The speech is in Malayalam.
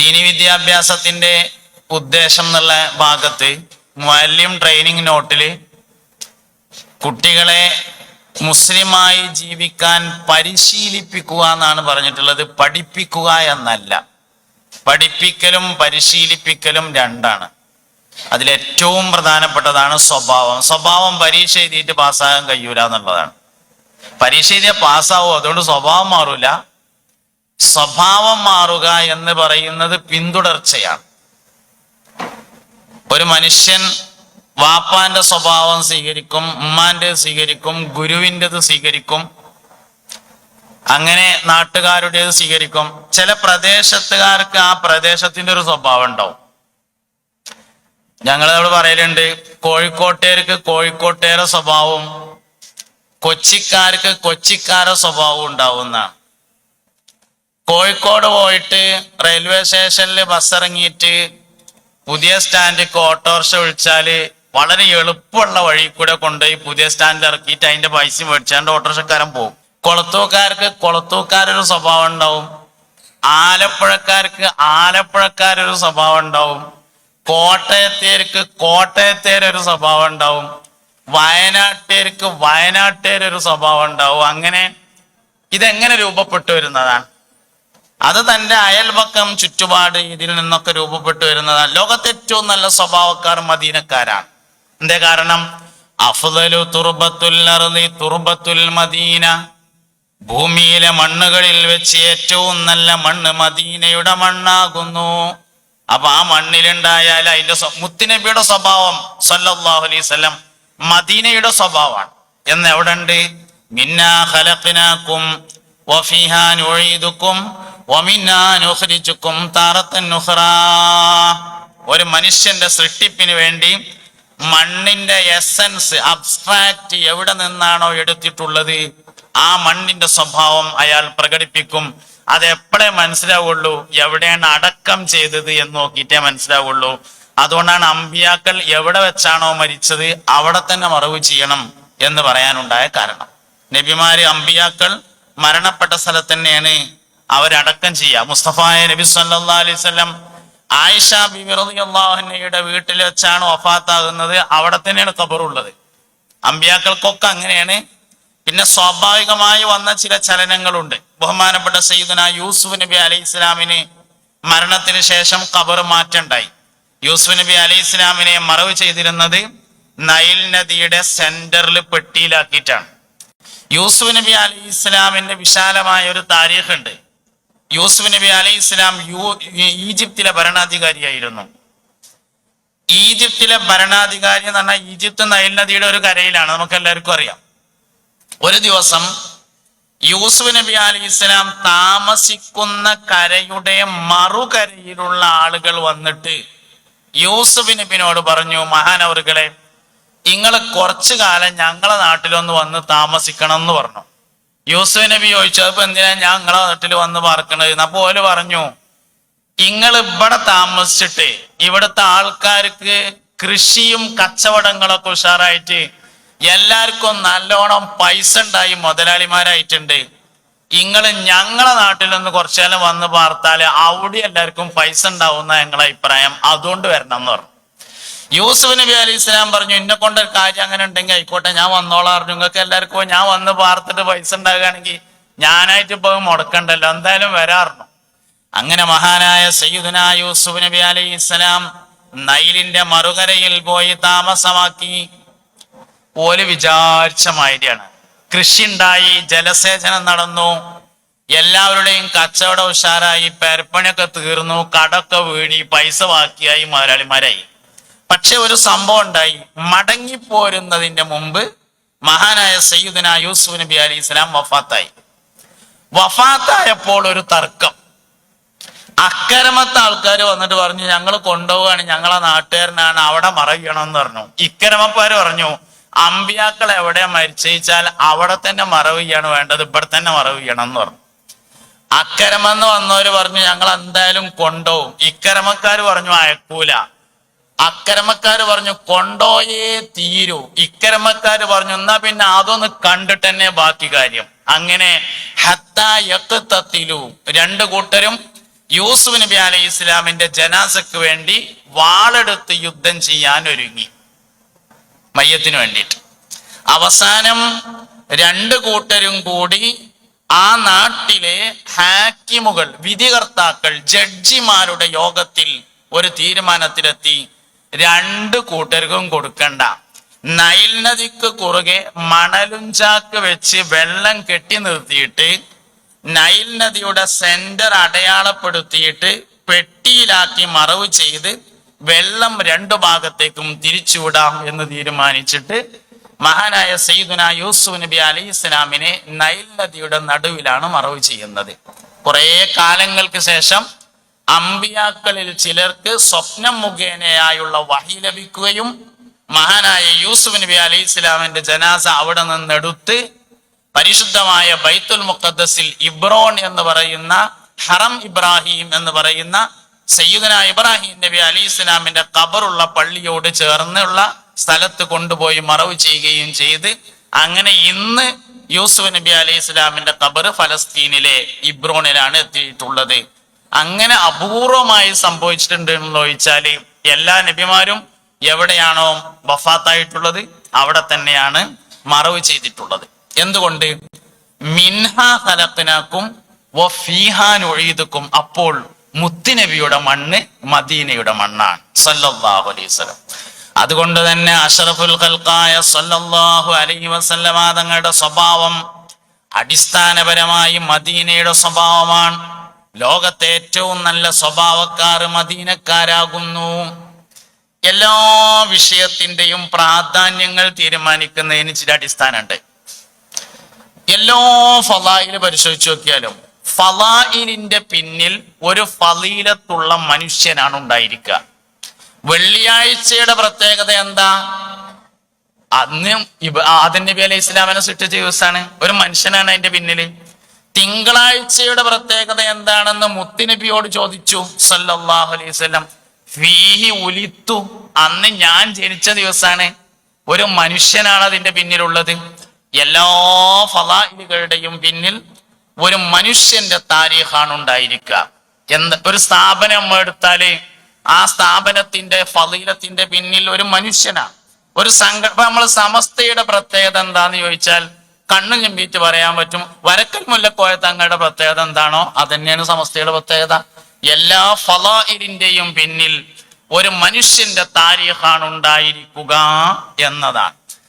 ദീനി വിദ്യാഭ്യാസത്തിന്റെ ഉദ്ദേശം എന്നുള്ള ഭാഗത്ത് മുഅല്ലിം ട്രെയിനിങ് നോട്ടില് കുട്ടികളെ മുസ്ലിമായി ജീവിക്കാൻ പരിശീലിപ്പിക്കുക എന്നാണ് പറഞ്ഞിട്ടുള്ളത്, പഠിപ്പിക്കുക എന്നല്ല. പഠിപ്പിക്കലും പരിശീലിപ്പിക്കലും രണ്ടാണ്. അതിലേറ്റവും പ്രധാനപ്പെട്ടതാണ് സ്വഭാവം. സ്വഭാവം പരീക്ഷ എഴുതിയിട്ട് പാസ്സാകാൻ കഴിയൂല എന്നുള്ളതാണ്. പരീക്ഷ എഴുതിയാൽ പാസ്സാവും, അതുകൊണ്ട് സ്വഭാവം മാറൂല. സ്വഭാവം മാറുക എന്ന് പറയുന്നത് പിന്തുടർച്ചയാണ്. ഒരു മനുഷ്യൻ വാപ്പാന്റെ സ്വഭാവം സ്വീകരിക്കും, ഉമ്മാന്റെ സ്വീകരിക്കും, ഗുരുവിൻ്റെത് സ്വീകരിക്കും, അങ്ങനെ നാട്ടുകാരുടേത് സ്വീകരിക്കും. ചില പ്രദേശത്തുകാർക്ക് ആ പ്രദേശത്തിന്റെ ഒരു സ്വഭാവം ഉണ്ടാവും. ഞങ്ങളവിടെ പറയലുണ്ട്, കോഴിക്കോട്ടേർക്ക് കോഴിക്കോട്ടേരെ സ്വഭാവവും കൊച്ചിക്കാർക്ക് കൊച്ചിക്കാരെ സ്വഭാവം ഉണ്ടാവുന്നതാണ്. കോഴിക്കോട് പോയിട്ട് റെയിൽവേ സ്റ്റേഷനിൽ ബസ് ഇറങ്ങിയിട്ട് പുതിയ സ്റ്റാൻഡിലേക്ക് ഓട്ടോറിക്ഷ വിളിച്ചാല് വളരെ എളുപ്പമുള്ള വഴി കൂടെ കൊണ്ടുപോയി പുതിയ സ്റ്റാൻഡിൽ ഇറക്കിയിട്ട് അതിന്റെ പൈസ മേടിച്ചാണ്ട് ഓട്ടോറിക്ഷക്കാരൻ പോകും. കൊളത്തൂക്കാർക്ക് കൊളത്തൂക്കാരൊരു സ്വഭാവം ഉണ്ടാവും, ആലപ്പുഴക്കാർക്ക് ആലപ്പുഴക്കാരൊരു സ്വഭാവം ഉണ്ടാവും, കോട്ടയത്തേർക്ക് കോട്ടയത്തേരൊരു സ്വഭാവം ഉണ്ടാവും, വയനാട്ടേർക്ക് വയനാട്ടേരൊരു സ്വഭാവം ഉണ്ടാവും. അങ്ങനെ ഇതെങ്ങനെ രൂപപ്പെട്ടു വരുന്നതാണ്? അത് തന്റെ അയൽപക്കം ചുറ്റുപാട് ഇതിൽ നിന്നൊക്കെ രൂപപ്പെട്ടു വരുന്നതാണ്. ലോകത്തെ ഏറ്റവും നല്ല സ്വഭാവക്കാർ മദീനക്കാരാണ്. എന്തേ കാരണം? അഫ്ദലു തുർബത്തുൽ അർളി തുർബത്തുൽ മദീന, ഭൂമിയിലെ മണ്ണുകളിൽ വെച്ച് ഏറ്റവും നല്ല മണ്ണ് മദീനയുടെ മണ്ണാകുന്നു. അപ്പൊ ആ മണ്ണിലുണ്ടായാൽ അതിന്റെ മുത്തുനബിയുടെ സ്വഭാവം സല്ലല്ലാഹു അലൈഹി വസല്ലം മദീനയുടെ സ്വഭാവമാണ്. എന്ന് എവിടെ ഉണ്ട്? മിന്നാ ഖലഖനാകും വഫീഹാ നുഈദുകും വമിന്നാ നുഖ്രിജുകും താറത്തൻ ഉഖ്റാ. ഒരു മനുഷ്യന്റെ സൃഷ്ടിപ്പിന് വേണ്ടി മണ്ണിന്റെ എസൻസ് അബ്സ്ട്രാക്റ്റ് എവിടെ നിന്നാണോ എടുത്തിട്ടുള്ളത് ആ മണ്ണിന്റെ സ്വഭാവം അയാൾ പ്രകടിപ്പിക്കും. അത് എപ്പോഴേ മനസ്സിലാവുള്ളൂ, എവിടെയാണ് അടക്കം ചെയ്തത് എന്ന് നോക്കിയിട്ടേ മനസ്സിലാവുള്ളൂ. അതുകൊണ്ടാണ് അമ്പിയാക്കൾ എവിടെ വെച്ചാണോ മരിച്ചത് അവിടെ തന്നെ മറവ് ചെയ്യണം എന്ന് പറയാനുണ്ടായ കാരണം. നബിമാര് അമ്പിയാക്കൾ മരണപ്പെട്ട സ്ഥലത്ത് തന്നെയാണ് അവരടക്കം ചെയ്യുക. മുസ്തഫായ നബി സല്ലല്ലാഹു അലൈഹി വസല്ലം ആയിഷ ബിബി റളിയല്ലാഹു അൻഹയുടെ വീട്ടിൽ വെച്ചാണ് വഫാത്താകുന്നത്, അവിടെ തന്നെയാണ് ഖബറുള്ളത്. അമ്പിയാക്കൾക്കൊക്കെ അങ്ങനെയാണ്. പിന്നെ സ്വാഭാവികമായി വന്ന ചില ചലനങ്ങളുണ്ട്. ബഹുമാനപ്പെട്ട സയ്യിദുന യൂസുഫ് നബി അലൈഹി ഇസ്ലാമിന് മരണത്തിന് ശേഷം ഖബർ മാറ്റണ്ടായി. യൂസുഫ് നബി അലൈഹി ഇസ്ലാമിനെ മറവ് ചെയ്തിരുന്നത് നൈൽ നദിയുടെ സെന്ററിൽ പെട്ടിയിലാക്കിയിട്ടാണ്. യൂസുഫ് നബി അലൈഹി ഇസ്ലാമിന്റെ വിശാലമായ ഒരു താരീഖ് ഉണ്ട്. യൂസുഫ് നബി അലൈഹി ഇസ്ലാം ഈജിപ്തിലെ ഭരണാധികാരിയായിരുന്നു. ഈജിപ്തിലെ ഭരണാധികാരി എന്ന് പറഞ്ഞാൽ ഈജിപ്ത് നൈൽ നദിയുടെ ഒരു കരയിലാണ്, നമുക്ക് എല്ലാവർക്കും അറിയാം. ഒരു ദിവസം യൂസുഫ് നബി അലൈഹി ഇസ്ലാം താമസിക്കുന്ന കരയുടെ മറുകരയിലുള്ള ആളുകൾ വന്നിട്ട് യൂസുഫ് നബിനോട് പറഞ്ഞു, മഹാനവറുകളെ, നിങ്ങൾ കുറച്ചു കാലം ഞങ്ങളെ നാട്ടിലൊന്ന് വന്ന് താമസിക്കണം എന്ന് പറഞ്ഞു. യൂസുഫ് നബി ചോദിച്ചു, അപ്പൊ എന്തിനാ ഞങ്ങളെ നാട്ടിൽ വന്ന് പാർക്കണത്? അപ്പൊ ഓല് പറഞ്ഞു, നിങ്ങൾ ഇവിടെ താമസിച്ചിട്ട് ഇവിടുത്തെ ആൾക്കാർക്ക് കൃഷിയും കച്ചവടങ്ങളൊക്കെ ഉഷാറായിട്ട് എല്ലാവർക്കും നല്ലോണം പൈസ ഉണ്ടായി മുതലാളിമാരായിട്ടുണ്ട്. നിങ്ങൾ ഞങ്ങളെ നാട്ടിലൊന്ന് കുറച്ചു കാലം വന്ന് പാർത്താല് അവിടെ എല്ലാവർക്കും പൈസ ഉണ്ടാവുന്ന ഞങ്ങളെ അഭിപ്രായം, അതുകൊണ്ട് വരണം എന്ന് പറഞ്ഞു. യൂസുഫ് നബി അലൈഹി ഇസ്ലാം പറഞ്ഞു, എന്നെ കൊണ്ടൊരു കാര്യം അങ്ങനെ ഉണ്ടെങ്കിൽ ആയിക്കോട്ടെ, ഞാൻ വന്നോളാം പറഞ്ഞു. നിങ്ങൾക്ക് എല്ലാവർക്കും ഞാൻ വന്ന് പാർത്തിട്ട് പൈസ ഉണ്ടാകുകയാണെങ്കിൽ ഞാനായിട്ട് ഇപ്പൊ മുടക്കണ്ടല്ലോ, എന്തായാലും വരാറുണ്ട്. അങ്ങനെ മഹാനായ സയ്യിദുന യൂസുഫ് നബി അലൈഹി ഇസ്ലാം നൈലിന്റെ മറുകരയിൽ പോയി താമസമാക്കി. ഓല് വിചാരിച്ച മാതിരിയാണ്. കൃഷി ഉണ്ടായി, ജലസേചനം നടന്നു, എല്ലാവരുടെയും കച്ചവടം ഉഷാറായി, പെരപ്പണിയൊക്കെ തീർന്നു, കടൊക്കെ വീടി, പൈസ ബാക്കിയായി, മുതലാളിമാരായി. പക്ഷെ ഒരു സംഭവം ഉണ്ടായി. മടങ്ങിപ്പോരുന്നതിന്റെ മുമ്പ് മഹാനായ സയ്യിദുന യൂസുഫ് നബി അലൈഹി ഇസ്ലാം വഫാത്തായി. വഫാത്തായപ്പോൾ ഒരു തർക്കം. അക്കരമത്തെ ആൾക്കാർ വന്നിട്ട് പറഞ്ഞു, ഞങ്ങൾ കൊണ്ടുപോവാണ്, ഞങ്ങളെ നാട്ടുകാരനാണ്, അവിടെ മറയണം എന്ന് പറഞ്ഞു. ഇക്കരമക്കാര് പറഞ്ഞു, അമ്പിയാക്കൾ എവിടെയാ മരിച്ചാൽ അവിടെ തന്നെ മറവ് ചെയ്യാണ് വേണ്ടത്, ഇവിടെ തന്നെ മറവ് ചെയ്യണം എന്ന് പറഞ്ഞു. അക്കരമെന്ന് വന്നവര് പറഞ്ഞു, ഞങ്ങൾ എന്തായാലും കൊണ്ടുപോകും. ഇക്കരമക്കാര് പറഞ്ഞു അയക്കൂല. അക്കരമക്കാര് പറഞ്ഞു കൊണ്ടോയേ തീരൂ. ഇക്കരമക്കാര് പറഞ്ഞു എന്നാ പിന്നെ അതൊന്ന് കണ്ടിട്ട് തന്നെ ബാക്കി കാര്യം. അങ്ങനെ ഹത്താ യഖ്തതിലു, രണ്ടു കൂട്ടരും യൂസുഫ് നബി അലൈഹി ഇസ്ലാമിന്റെ ജനാസക്ക് വേണ്ടി വാളെടുത്ത് യുദ്ധം ചെയ്യാൻ ഒരുങ്ങി, മയ്യത്തിന് വേണ്ടിയിട്ട്. അവസാനം രണ്ടു കൂട്ടരും കൂടി ആ നാട്ടിലെ ഹാക്കിമുകൾ, വിധികർത്താക്കൾ, ജഡ്ജിമാരുടെ യോഗത്തിൽ ഒരു തീരുമാനത്തിലെത്തി. രണ്ടു കൂട്ടർക്കും കൊടുക്കണ്ട, നൈൽ നദിക്ക് കുറുകെ മണലും ചാക്ക് വെച്ച് വെള്ളം കെട്ടി നിർത്തിയിട്ട് നൈൽ നദിയുടെ സെന്റർ അടയാളപ്പെടുത്തിയിട്ട് പെട്ടിയിലാക്കി മറവ് ചെയ്ത് വെള്ളം രണ്ടു ഭാഗത്തേക്കും തിരിച്ചുവിടാം എന്ന് തീരുമാനിച്ചിട്ട് മഹാനായ സയ്യിദുന യൂസുഫ് നബി അലൈഹി ഇസ്ലാമിനെ നൈൽ നദിയുടെ നടുവിലാണ് മറവ് ചെയ്യുന്നത്. കുറെ കാലങ്ങൾക്ക് ശേഷം അമ്പിയാക്കളിൽ ചിലർക്ക് സ്വപ്നം മുഖേനയായുള്ള വഹി ലഭിക്കുകയും മഹാനായ യൂസുഫ് നബി അലൈഹി ഇസ്ലാമിന്റെ ജനാസ അവിടെ നിന്നെടുത്ത് പരിശുദ്ധമായ ബൈത്തുൽ മുഖദ്ദസിൽ ഇബ്രോൺ എന്ന് പറയുന്ന, ഹറം ഇബ്രാഹിം എന്ന് പറയുന്ന സയ്യിദുന ഇബ്രാഹിം നബി അലൈഹി ഇസ്ലാമിന്റെ ഖബറുള്ള പള്ളിയോട് ചേർന്നുള്ള സ്ഥലത്ത് കൊണ്ടുപോയി മറവ് ചെയ്യുകയും ചെയ്ത്, അങ്ങനെ ഇന്ന് യൂസുഫ് നബി അലൈഹി ഇസ്ലാമിന്റെ ഖബർ ഫലസ്തീനിലെ ഇബ്രോണിലാണ് എത്തിയിട്ടുള്ളത്. അങ്ങനെ അപൂർവമായി സംഭവിച്ചിട്ടുണ്ട് എന്ന് ചോദിച്ചാല് എല്ലാ നബിമാരും എവിടെയാണോ വഫാത്തായിട്ടുള്ളത് അവിടെ തന്നെയാണ് മറവ് ചെയ്തിട്ടുള്ളത്. എന്തുകൊണ്ട്? മിൻഹാ ഖലഖ്നാകും വഫീഹാ നുഈദുകും. അപ്പോൾ മുത്തുനബിയുടെ മണ്ണ് മദീനയുടെ മണ്ണാണ് സല്ലല്ലാഹു അലൈഹി വസല്ലം. അതുകൊണ്ട് തന്നെ അഷ്റഫുൽ ഖൽഖായ സല്ലല്ലാഹു അലൈഹി വസല്ലമ തങ്ങളുടെ സ്വഭാവം അടിസ്ഥാനപരമായി മദീനയുടെ സ്വഭാവമാണ്. ലോകത്തെ ഏറ്റവും നല്ല സ്വഭാവക്കാർ മദീനക്കാരാകുന്നു. എല്ലാ വിഷയത്തിന്റെയും പ്രാധാന്യങ്ങൾ തീരുമാനിക്കുന്നതിന് ചില അടിസ്ഥാനമുണ്ട്. എല്ലാ ഫളായില് പരിശോധിച്ചു നോക്കിയാലും ഫളായിലിന്റെ പിന്നിൽ ഒരു ഫളീലത്തുള്ള മനുഷ്യനാണ് ഉണ്ടായിരിക്കുക. വെള്ളിയാഴ്ചയുടെ പ്രത്യേകത എന്താ? അന്ന് ആദം നബി അലൈഹി ഇസ്ലാമിനെ സൃഷ്ടിച്ച ദിവസമാണ്, ഒരു മനുഷ്യനാണ് അതിന്റെ പിന്നില്. തിങ്കളാഴ്ചയുടെ പ്രത്യേകത എന്താണെന്ന് മുത്തുനബിയോട് ചോദിച്ചു സല്ലല്ലാഹു അലൈഹി വസല്ലം. ഫീഹി ഉലിത്തു, അന്ന് ഞാൻ ജനിച്ച ദിവസമാണ്, ഒരു മനുഷ്യനാണ് അതിന്റെ പിന്നിലുള്ളത്. എല്ലാ ഫളായിലുകളുടെയും പിന്നിൽ ഒരു മനുഷ്യന്റെ താരീഖാണ് ഉണ്ടായിരിക്കുക. ഒരു സ്ഥാപനം നമ്മൾ എടുത്താല് ആ സ്ഥാപനത്തിന്റെ ഫളീലത്തിന്റെ പിന്നിൽ ഒരു മനുഷ്യനാണ്, ഒരു സംഘടന. നമ്മൾ സമസ്തയുടെ പ്രത്യേകത എന്താന്ന് ചോദിച്ചാൽ കണ്ണു ചെമ്പിയിട്ട് പറയാൻ പറ്റും. വരക്കൽ മുല്ലക്കോയ തങ്ങളുടെ പ്രത്യേകത എന്താണോ അതന്നെയാണ് സമസ്തയുടെ പ്രത്യേകത. എല്ലാ ഫളായിലിന്റെയും പിന്നിൽ ഒരു മനുഷ്യന്റെ താരീഖാണ് ഉണ്ടായിരിക്കുക എന്നതാണ്.